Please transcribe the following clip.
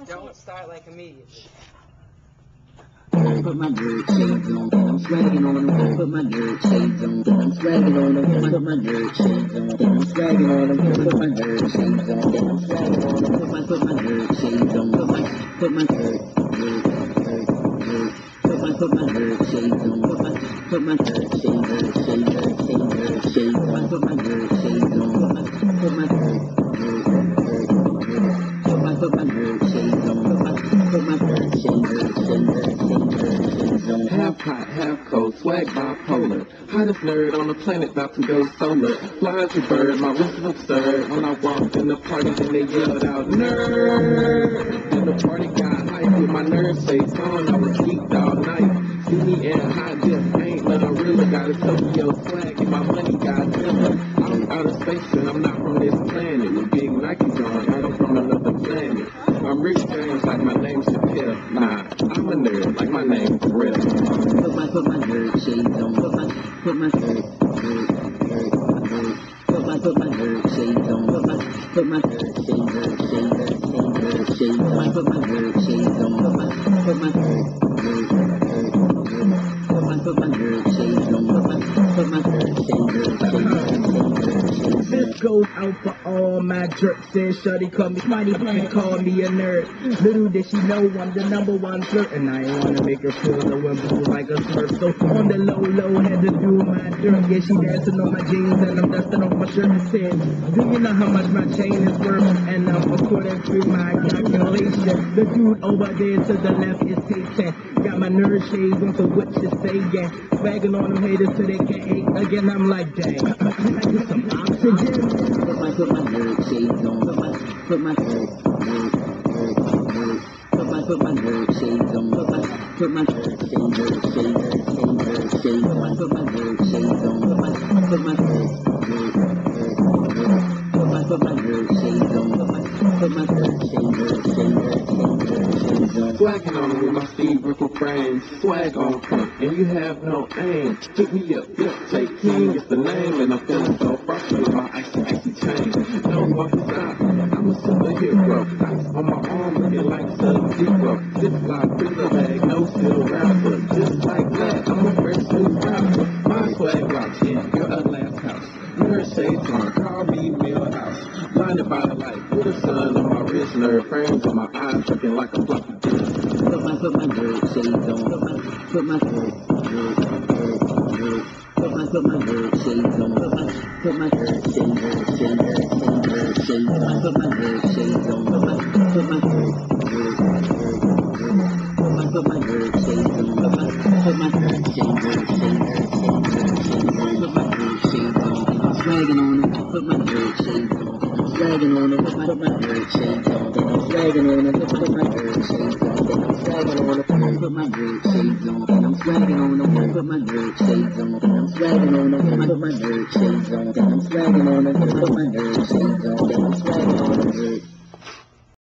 Don't start like immediately. Put my nerd shades on, and I'm swagging on them. Put my nerd shades on, and I'm swagging on them. Put my nerd shades on, and I'm swagging on them. Put my nerd shades on, and I'm swagging on them. Put my nerd shades on, put my nerd shades on, put my nerd shades on, put my nerd shades on, put my nerd shades on, half hot, half cold, swag bipolar. Hottest nerd on the planet, about to go solar. Fly as a bird, my wrist was absurd. When I walked in the party, then they yelled out, nerd! Then the party got hype with my nerd shades on. I was geeked all night. See me in high dip, ain't nothing real. Got a Tokyo swag and my money Godzilla. I'm out of space and I'm not from this planet. With big Nikes on, and I'm from another planet. I'm Rick James like my name's Chappelle. Nah, I'm a nerd like my name's Real. Put my nerd shades on, put my nerd shades on, put my nerd shades on, put my nerd shades on, put my nerd shades on, This goes out for all my jerks and shorty call me Smarty Pants, call me a nerd. Little did she know I'm the #1 flirt, and I ain't wanna make her feel the wind blue like a smurf. So on the low, had to do my dirt. Yeah, she dancing on my jeans and I'm dusting off my shirt and said, do you know how much my chain is worth? And according to my calculation, the dude over there to the left is Satan. Got my nerd shades on, so what you say? Yeah, swagging on them haters till they can't hate again. I'm like, dang, can I get some oxygen? Put my nerd shades on, put my nerd shades on, put my nerd shades on, Swagging on with my Steve Ripple frames, swag on point, and you have no aim. Hit me up, yeah, take King is the name, and I'm feeling so frosty with my icy chain. Don't walk aside, I'm a superhero. Ice on my arm looking like Sub-Zero. Just like Prison Bag, no still rapper. Just like that, I'm a fresh new rapper. My swag rocks, yeah, you're a last house. Nerd shades on, call me Millhouse. Blinded by the light, with a sun on my wrist, nerd frames on my eyes, looking like a floppy disk. Put my nerd shades on, put my nerd shades on, put my nerd shades on, swagging on it, put my nerd shades on, I'm swagging on it, put my nerd shades on, I'm swagging on it, put my nerd shades on, I'm swagging on it, put my nerd shades on, and I'm swagging on it, put my nerd shades on, and I'm swagging on it, put my nerd shades on, and I'm swagging on it, put my nerd shades on, and I'm swagging on it.